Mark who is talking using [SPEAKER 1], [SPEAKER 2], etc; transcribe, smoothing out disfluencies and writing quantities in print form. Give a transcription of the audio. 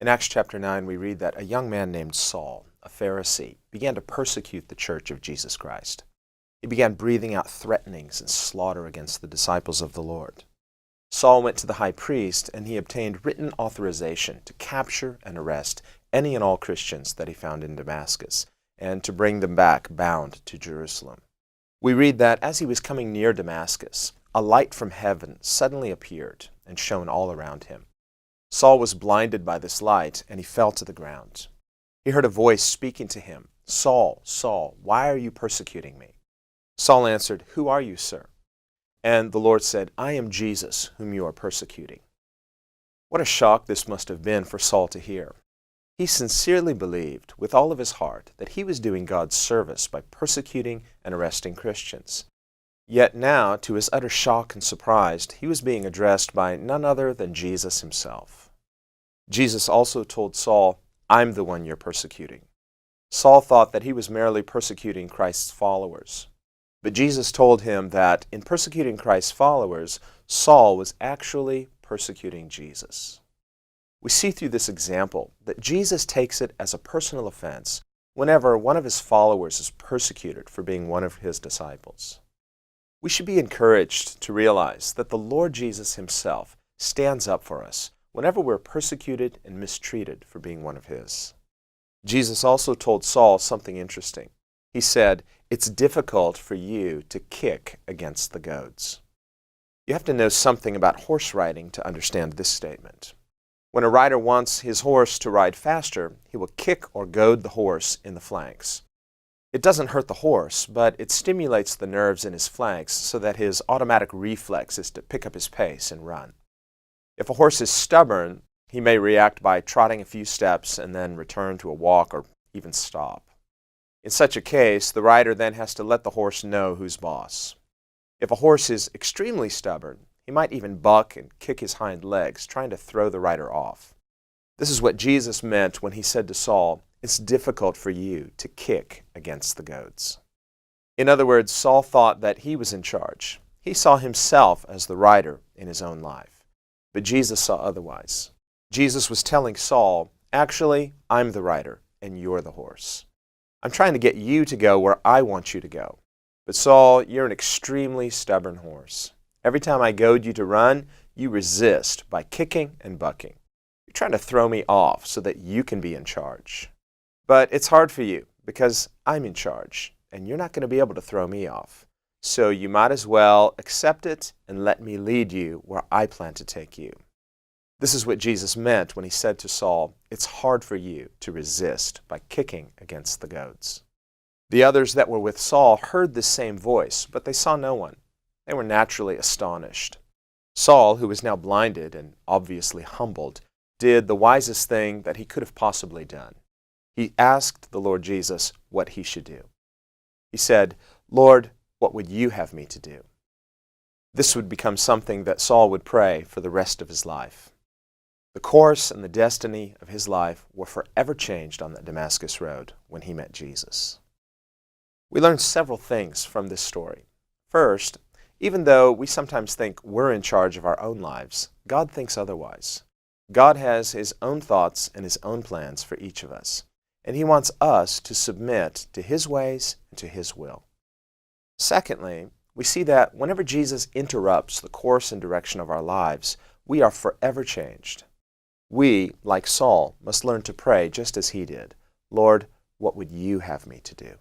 [SPEAKER 1] In Acts chapter 9, we read that a young man named Saul, a Pharisee, began to persecute the church of Jesus Christ. He began breathing out threatenings and slaughter against the disciples of the Lord. Saul went to the high priest and he obtained written authorization to capture and arrest any and all Christians that he found in Damascus and to bring them back bound to Jerusalem. We read that as he was coming near Damascus, a light from heaven suddenly appeared and shone all around him. Saul was blinded by this light and he fell to the ground. He heard a voice speaking to him, "Saul, Saul, why are you persecuting me?" Saul answered, "Who are you, sir?" And the Lord said, "I am Jesus, whom you are persecuting." What a shock this must have been for Saul to hear. He sincerely believed with all of his heart that he was doing God's service by persecuting and arresting Christians. Yet now, to his utter shock and surprise, he was being addressed by none other than Jesus himself. Jesus also told Saul, "I'm the one you're persecuting." Saul thought that he was merely persecuting Christ's followers. But Jesus told him that in persecuting Christ's followers, Saul was actually persecuting Jesus. We see through this example that Jesus takes it as a personal offense whenever one of his followers is persecuted for being one of his disciples. We should be encouraged to realize that the Lord Jesus himself stands up for us whenever we're persecuted and mistreated for being one of his. Jesus also told Saul something interesting. He said, "It's difficult for you to kick against the goads." You have to know something about horse riding to understand this statement. When a rider wants his horse to ride faster, he will kick or goad the horse in the flanks. It doesn't hurt the horse, but it stimulates the nerves in his flanks so that his automatic reflex is to pick up his pace and run. If a horse is stubborn, he may react by trotting a few steps and then return to a walk or even stop. In such a case, the rider then has to let the horse know who's boss. If a horse is extremely stubborn, he might even buck and kick his hind legs, trying to throw the rider off. This is what Jesus meant when he said to Saul, "It's difficult for you to kick against the goads." In other words, Saul thought that he was in charge. He saw himself as the rider in his own life. But Jesus saw otherwise. Jesus was telling Saul, "Actually, I'm the rider and you're the horse. I'm trying to get you to go where I want you to go. But Saul, you're an extremely stubborn horse. Every time I goad you to run, you resist by kicking and bucking. You're trying to throw me off so that you can be in charge. But it's hard for you because I'm in charge, and you're not going to be able to throw me off. So you might as well accept it and let me lead you where I plan to take you." This is what Jesus meant when he said to Saul, "It's hard for you to resist by kicking against the goads." The others that were with Saul heard this same voice, but they saw no one. They were naturally astonished. Saul, who was now blinded and obviously humbled, did the wisest thing that he could have possibly done. He asked the Lord Jesus what he should do. He said, "Lord, what would you have me to do?" This would become something that Saul would pray for the rest of his life. The course and the destiny of his life were forever changed on that Damascus road when he met Jesus. We learn several things from this story. First, even though we sometimes think we're in charge of our own lives, God thinks otherwise. God has his own thoughts and his own plans for each of us, and he wants us to submit to his ways and to his will. Secondly, we see that whenever Jesus interrupts the course and direction of our lives, we are forever changed. We, like Saul, must learn to pray just as he did. "Lord, what would you have me to do?"